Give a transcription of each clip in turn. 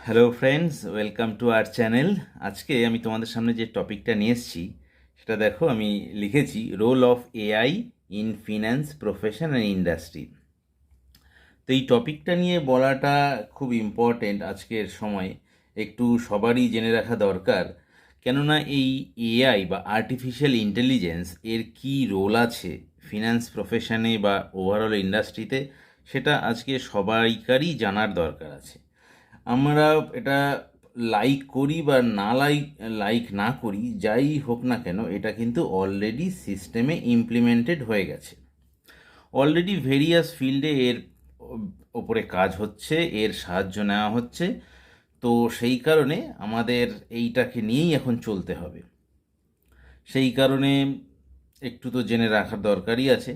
Hello friends, welcome to our channel. আজকে আমি তোমাদের সামনে যে টপিকটা নিয়ে এসেছি সেটা দেখো, আমি লিখেছি role of AI in finance profession and industry. তো এই টপিকটা নিয়ে বলাটা খুব ইম্পর্টেন্ট আজকের সময়ে, একটু সবারই জেনে রাখা দরকার। কেননা এই এআই বা আর্টিফিশিয়াল ইন্টেলিজেন্স এর কী রোল আছে ফিন্যান্স প্রফেশনে বা ওভারঅল ইন্ডাস্ট্রিতে, সেটা আজকে সবাইকারই জানার দরকার আছে। আমরা এটা লাইক করি বা না লাইক না করি, যাই হোক না কেন, এটা কিন্তু অলরেডি সিস্টেমে ইমপ্লিমেন্টেড হয়ে গেছে। অলরেডি ভেরিয়াস ফিল্ডে এর ওপরে কাজ হচ্ছে, এর সাহায্য নেওয়া হচ্ছে। তো সেই কারণে আমাদের এইটাকে নিয়েই এখন চলতে হবে। সেই কারণে একটু তো জেনে রাখার দরকারই আছে।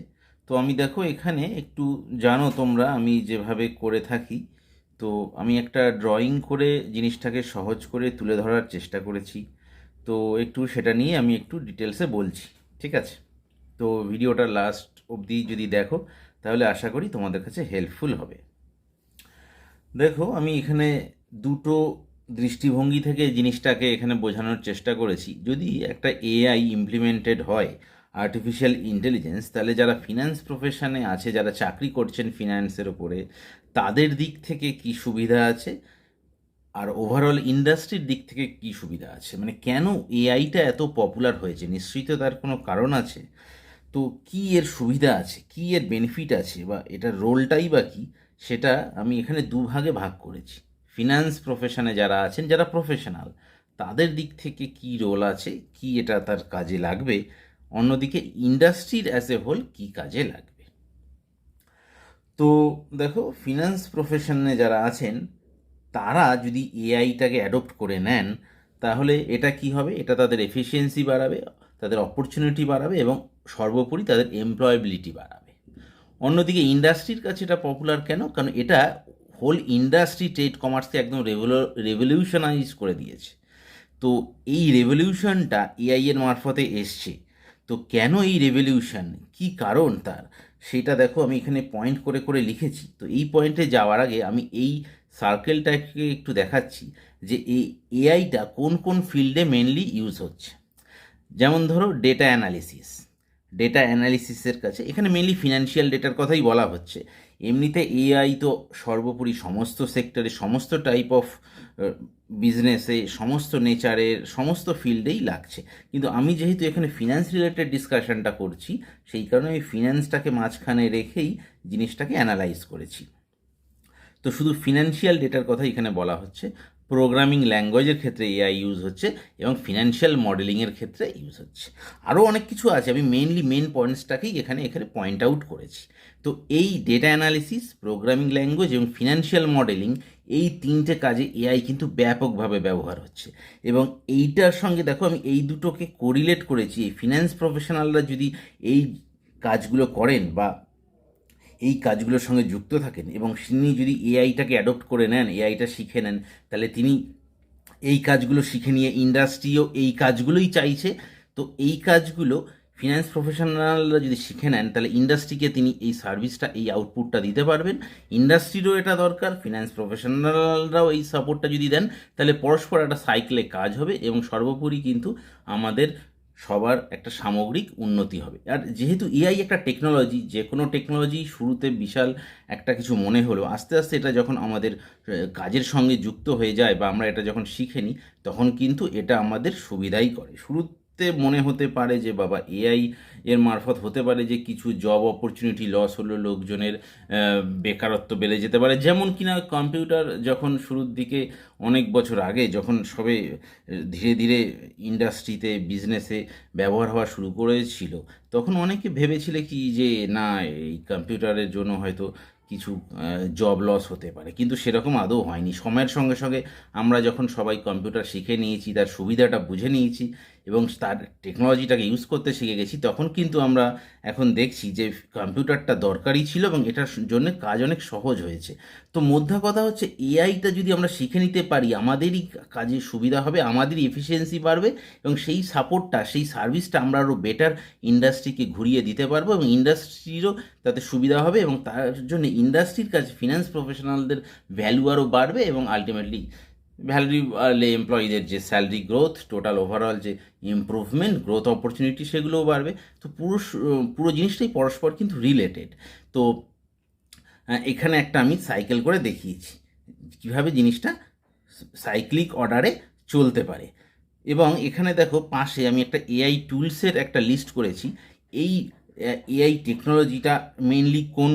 তো আমি দেখো এখানে একটু জানো তোমরা আমি যেভাবে করে থাকি, তো আমি একটা ড্রয়িং করে জিনিসটাকে সহজ করে তুলে ধরার চেষ্টা করেছি। তো একটু সেটা নিয়ে আমি একটু ডিটেলসে বলছি, ঠিক আছে? তো ভিডিওটা লাস্ট অবধি যদি দেখো তাহলে আশা করি তোমাদের কাছে হেল্পফুল হবে। দেখো আমি এখানে দুটো দৃষ্টিভঙ্গি থেকে জিনিসটাকে এখানে বোঝানোর চেষ্টা করেছি। যদি একটা এআই ইমপ্লিমেন্টেড হয়, আর্টিফিশিয়াল ইন্টেলিজেন্স, তাহলে যারা ফিনান্স প্রফেশনে আছে, যারা চাকরি করছেন ফিনান্সের ওপরে, তাদের দিক থেকে কি সুবিধা আছে, আর ওভারঅল ইন্ডাস্ট্রির দিক থেকে কি সুবিধা আছে। মানে কেন এআইটা এত পপুলার হয়েছে, নিশ্চয়ই তো তার কোনো কারণ আছে। তো কি এর সুবিধা আছে, কি এর বেনিফিট আছে, বা এটার রোলটাই বা কী, সেটা আমি এখানে দুভাগে ভাগ করেছি। ফিনান্স প্রফেশনে যারা আছেন, যারা প্রফেশনাল, তাদের দিক থেকে কি রোল আছে, কি এটা তার কাজে লাগবে, অন্যদিকে ইন্ডাস্ট্রির অ্যাজ এ হোল কি কাজে লাগবে। তো দেখো, ফিনান্স প্রফেশনে যারা আছেন তারা যদি এআইটাকে অ্যাডপ্ট করে নেন, তাহলে এটা কি হবে, এটা তাদের এফিসিয়েন্সি বাড়াবে, তাদের অপরচুনিটি বাড়াবে এবং সর্বোপরি তাদের এমপ্লয়েবিলিটি বাড়াবে। অন্যদিকে ইন্ডাস্ট্রির কাছে এটা পপুলার কেন? কারণ এটা হোল ইন্ডাস্ট্রি, ট্রেড কমার্সকে একদম রেভলিউশনাইজ করে দিয়েছে। তো এই রেভলিউশনটা এআই এর মারফতে এসছে। তো কেন এই রেভলিউশন, কি কারণ তার, সেটা দেখো আমি এখানে পয়েন্ট করে করে লিখেছি। তো এই পয়েন্টে যাওয়ার আগে আমি এই সার্কেলটাকে একটু দেখাচ্ছি যে এই এআইটা কোন কোন ফিল্ডে মেনলি ইউজ হচ্ছে। যেমন ধরো ডেটা অ্যানালিসিসের কাছে এখানে মেনলি ফিনান্সিয়াল ডেটার কথাই বলা হচ্ছে। এমনিতে এআই তো সর্বোপরি সমস্ত সেক্টরে, সমস্ত টাইপ অফ বিজনেসে, সমস্ত নেচারের, সমস্ত ফিল্ডেই লাগছে। কিন্তু আমি যেহেতু এখানে ফিনান্স রিলেটেড ডিসকাশনটা করছি, সেই কারণে আমি ফিনান্সটাকে মাঝখানে রেখেই জিনিসটাকে অ্যানালাইজ করেছি। তো শুধু ফিনান্সিয়াল ডেটার কথা এখানে বলা হচ্ছে। প্রোগ্রামিং ল্যাঙ্গুয়েজের ক্ষেত্রে এআই ইউজ হচ্ছে এবং ফিনান্সিয়াল মডেলিংয়ের ক্ষেত্রে ইউজ হচ্ছে। আরও অনেক কিছু আছে, আমি মেন পয়েন্টসটাকেই এখানে পয়েন্ট আউট করেছি। তো এই ডেটা অ্যানালিসিস, প্রোগ্রামিং ল্যাঙ্গুয়েজ এবং ফিনান্সিয়াল মডেলিং, এই তিনটে কাজে এআই কিন্তু ব্যাপকভাবে ব্যবহার হচ্ছে। এবং এইটার সঙ্গে দেখো আমি এই দুটোকে কোরিলেট করেছি। এই ফিনান্স প্রফেশনালরা যদি এই কাজগুলো করেন বা এই কাজগুলোর সঙ্গে যুক্ত থাকেন এবং তিনি যদি এআইটাকে অ্যাডপ্ট করে নেন, এআইটা শিখে নেন, তাহলে তিনি এই কাজগুলো শিখে নিয়ে ইন্ডাস্ট্রিও এই কাজগুলোই চাইছে। তো এই কাজগুলো ফিনান্স প্রফেশনালরা যদি শিখে নেন, তাহলে ইন্ডাস্ট্রিকে তিনি এই সার্ভিসটা, এই আউটপুটটা দিতে পারবেন। ইন্ডাস্ট্রিরও এটা দরকার, ফিনান্স প্রফেশনালরাও এই সাপোর্টটা যদি দেন, তাহলে পরস্পর একটা সাইকেলে কাজ হবে এবং সর্বোপরি কিন্তু আমাদের সবার একটা সামগ্রিক উন্নতি হবে। আর যেহেতু এআই একটা টেকনোলজি, যে কোনো টেকনোলজি শুরুতে বিশাল একটা কিছু মনে হলো, আস্তে আস্তে এটা যখন আমাদের কাজের সঙ্গে যুক্ত হয়ে যায় বা আমরা এটা যখন শিখে নিই, তখন কিন্তু এটা আমাদের সুবিধাই করে। শুরুতে মনে হতে পারে যে বাবা এআই এর মারফত হতে পারে যে কিছু জব অপরচুনিটি লস হলো, লোকজনের বেকারত্ব বেড়ে যেতে পারে। যেমন কিনা কম্পিউটার যখন শুরুর দিকে, অনেক বছর আগে যখন সবে ধীরে ধীরে ইন্ডাস্ট্রিতে, বিজনেসে ব্যবহার হওয়া শুরু করেছিল, তখন অনেকে ভেবেছিল কি যে না, এই কম্পিউটারের জন্য হয়তো কিছু জব লস হতে পারে, কিন্তু সেরকম আদৌ হয়নি। সময়ের সঙ্গে সঙ্গে আমরা যখন সবাই কম্পিউটার শিখে নিয়েছি, তার সুবিধাটা বুঝে নিয়েছি এবং তার টেকনোলজিটাকে ইউজ করতে শিখে গেছি, তখন কিন্তু আমরা এখন দেখছি যে কম্পিউটারটা দরকারি ছিল এবং এটার জন্য কাজ অনেক সহজ হয়েছে। তো মোদ্দা কথা হচ্ছে, এআইটা যদি আমরা শিখে নিতে পারি, আমাদেরই কাজে সুবিধা হবে, আমাদেরই এফিসিয়েন্সি বাড়বে এবং সেই সাপোর্টটা, সেই সার্ভিসটা আমরা আরও বেটার ইন্ডাস্ট্রিকে ঘুরিয়ে দিতে পারবো এবং ইন্ডাস্ট্রিরও তাতে সুবিধা হবে এবং তার জন্য ইন্ডাস্ট্রির কাছে ফিনান্স প্রফেশনালদের ভ্যালু আরও বাড়বে এবং আলটিমেটলি বাড়লে এমপ্লয়ীদের যে স্যালারি গ্রোথ, টোটাল ওভারঅল যে ইমপ্রুভমেন্ট, গ্রোথ অপরচুনিটি সেগুলোও বাড়বে। তো পুরো জিনিসটাই পরস্পর কিন্তু রিলেটেড। তো এখানে একটা আমি সাইকেল করে দেখিয়েছি কীভাবে জিনিসটা সাইক্লিক অর্ডারে চলতে পারে। এবং এখানে দেখো পাশে আমি একটা এআই টুলসের একটা লিস্ট করেছি। এই এআই টেকনোলজিটা মেনলি কোন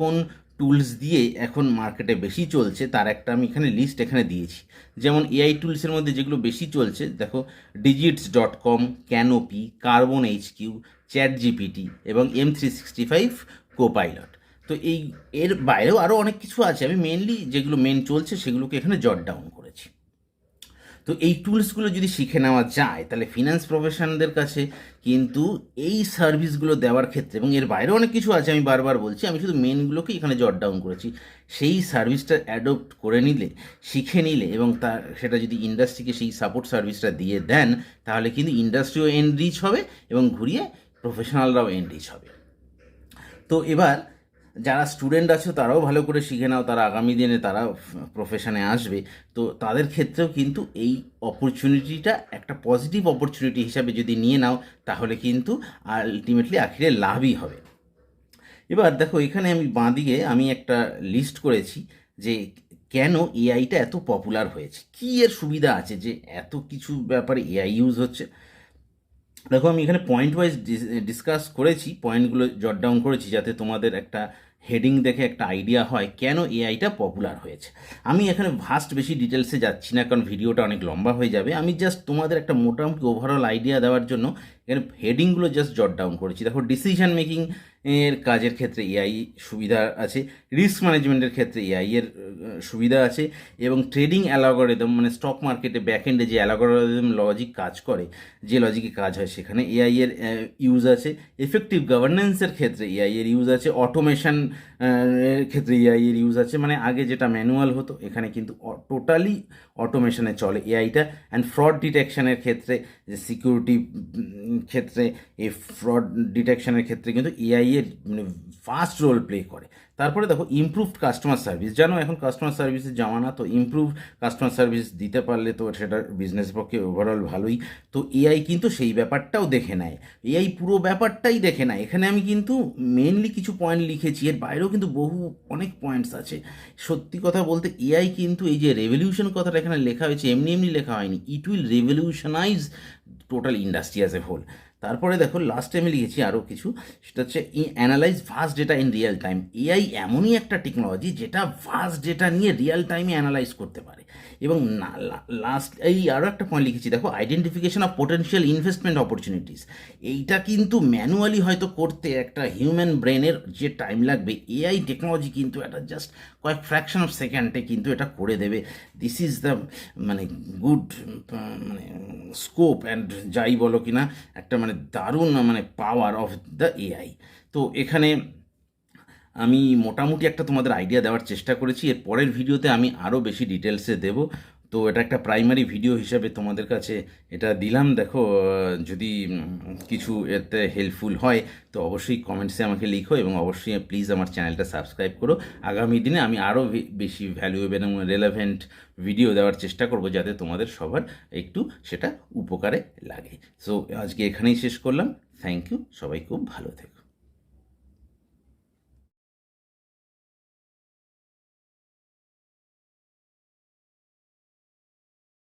কোন টুলস দিয়ে এখন মার্কেটে বেশি চলছে তার একটা আমি এখানে লিস্ট এখানে দিয়েছি। যেমন এআই টুলসের মধ্যে যেগুলো বেশি চলছে দেখো, digits.com, canopy, carbon HQ, chat GPT এবং M365 কোপাইলট। তো এর বাইরেও আরও অনেক কিছু আছে, আমি মেনলি যেগুলো মেন চলছে সেগুলোকে এখানে জট ডাউন করেছি। তো এই টুলসগুলো যদি শিখে নেওয়া যায় তাহলে ফিনান্স প্রফেশনদের কাছে কিন্তু এই সার্ভিসগুলো দেওয়ার ক্ষেত্রে, এবং এর বাইরেও অনেক কিছু আছে আমি বারবার বলছি, আমি শুধু মেনগুলোকে এখানে জট ডাউন করেছি, সেই সার্ভিসটা অ্যাডপ্ট করে নিলে, শিখে নিলে এবং সেটা যদি ইন্ডাস্ট্রিকে সেই সাপোর্ট সার্ভিসটা দিয়ে দেন তাহলে কিন্তু ইন্ডাস্ট্রিও এনরিচ হবে এবং ঘুরিয়ে প্রফেশনালরাও এনরিচ হবে। তো এবার যারা স্টুডেন্ট আছে তারাও ভালো করে শিখে নাও, তারা আগামী দিনে তারা প্রফেশনে আসবে। তো তাদের ক্ষেত্রেও কিন্তু এই অপরচুনিটিটা একটা পজিটিভ অপরচুনিটি হিসাবে যদি নিয়ে নাও তাহলে কিন্তু আলটিমেটলি আখিরে লাভই হবে। এবার দেখো এখানে আমি বাঁদিকে আমি একটা লিস্ট করেছি যে কেন এআইটা এত পপুলার হয়েছে, কী এর সুবিধা আছে যে এত কিছু ব্যাপারে এআই ইউজ হচ্ছে। দেখো আমি এখানে পয়েন্ট ওয়াইজ ডিসকাস করেছি, পয়েন্টগুলো জট ডাউন করেছি যাতে তোমাদের একটা হেডিং দেখে একটা আইডিয়া হয় কেন এআইটা পপুলার হয়েছে। আমি এখানে বেশি ডিটেলসে যাচ্ছি না কারণ ভিডিওটা অনেক লম্বা হয়ে যাবে। আমি জাস্ট তোমাদের একটা মোটামুটি ওভারঅল আইডিয়া দেওয়ার জন্য এখানে হেডিংগুলো জাস্ট জট ডাউন করেছি। দেখো ডিসিশন মেকিং এর কাজের ক্ষেত্রে এআই সুবিধা আছে, রিস্ক ম্যানেজমেন্টের ক্ষেত্রে এআই এর সুবিধা আছে, এবং ট্রেডিং অ্যালগোরিদম মানে স্টক মার্কেটে ব্যাকএন্ডে যে অ্যালগোরিদম লজিক কাজ করে, যে লজিকে কাজ হয় সেখানে এআই এর ইউজ আছে, এফেক্টিভ গভর্নেন্সের ক্ষেত্রে এআই এর ইউজ আছে, অটোমেশন এর ক্ষেত্রে এআই এর ইউজ আছে, মানে আগে যেটা ম্যানুয়াল হতো এখানে কিন্তু টোটালি অটোমেশনে চলে এআইটা। অ্যান্ড ফ্রড ডিটেকশনের ক্ষেত্রে, যে সিকিউরিটি ক্ষেত্রে, এই ফ্রড ডিটেকশনের ক্ষেত্রে কিন্তু এআই এর মানে ফাস্ট রোল প্লে করে। তারপরে দেখো ইমপ্রুভড কাস্টমার সার্ভিস, জানো এখন কাস্টমার সার্ভিসের জামানা, তো ইমপ্রুভ কাস্টমার সার্ভিস দিতে পারলে তো সেটা বিজনেস পক্ষে ওভারঅল ভালোই। তো এআই কিন্তু সেই ব্যাপারটাও দেখে নেয়, এআই পুরো ব্যাপারটাই দেখে নেয়। এখানে আমি কিন্তু মেনলি কিছু পয়েন্ট লিখেছি, এর বাইরেও কিন্তু অনেক পয়েন্টস আছে। সত্যি কথা বলতে এআই কিন্তু এই যে রেভলিউশন কথাটা এখানে লেখা হয়েছে এমনি এমনি লেখা হয়নি, it will revolutionise total industry as a whole. তারপরে দেখো লাস্টে আমি লিখেছি আরও কিছু, সেটা হচ্ছে analyse vast data in real time. AI এমনই একটা টেকনোলজি যেটা ভাস্ট ডেটা নিয়ে রিয়েল টাইমে অ্যানালাইজ করতে পারে। এবং লাস্ট আরও একটা পয়েন্ট লিখেছি দেখো, identification of potential investment opportunities. এইটা কিন্তু ম্যানুয়ালি হয়তো করতে একটা হিউম্যান ব্রেনের যে টাইম লাগবে, এআই টেকনোলজি কিন্তু এটা জাস্ট কয়েক ফ্র্যাকশন অফ সেকেন্ডে কিন্তু এটা করে দেবে। দিস ইজ দ্য মানে গুড মানে স্কোপ অ্যান্ড যাই বলো কি না একটা মানে দারুণ মানে পাওয়ার অফ দ্য এআই। তো এখানে আমি মোটামুটি একটা তোমাদের আইডিয়া দেওয়ার চেষ্টা করেছি, এর পরের ভিডিওতে আমি আরও বেশি ডিটেলসে দেব। তো এটা একটা প্রাইমারি ভিডিও হিসাবে তোমাদের কাছে এটা দিলাম। দেখো যদি কিছু এতে হেল্পফুল হয় তো অবশ্যই কমেন্টসে আমাকে লিখো এবং অবশ্যই প্লিজ আমার চ্যানেলটা সাবস্ক্রাইব করো। আগামী দিনে আমি আরও বেশি ভ্যালুয়েবল এবং রেলেভেন্ট ভিডিও দেওয়ার চেষ্টা করব যাতে তোমাদের সবার একটু সেটা উপকারে লাগে। সো আজকে এখানেই শেষ করলাম। থ্যাংক ইউ, সবাই খুব ভালো থেকো।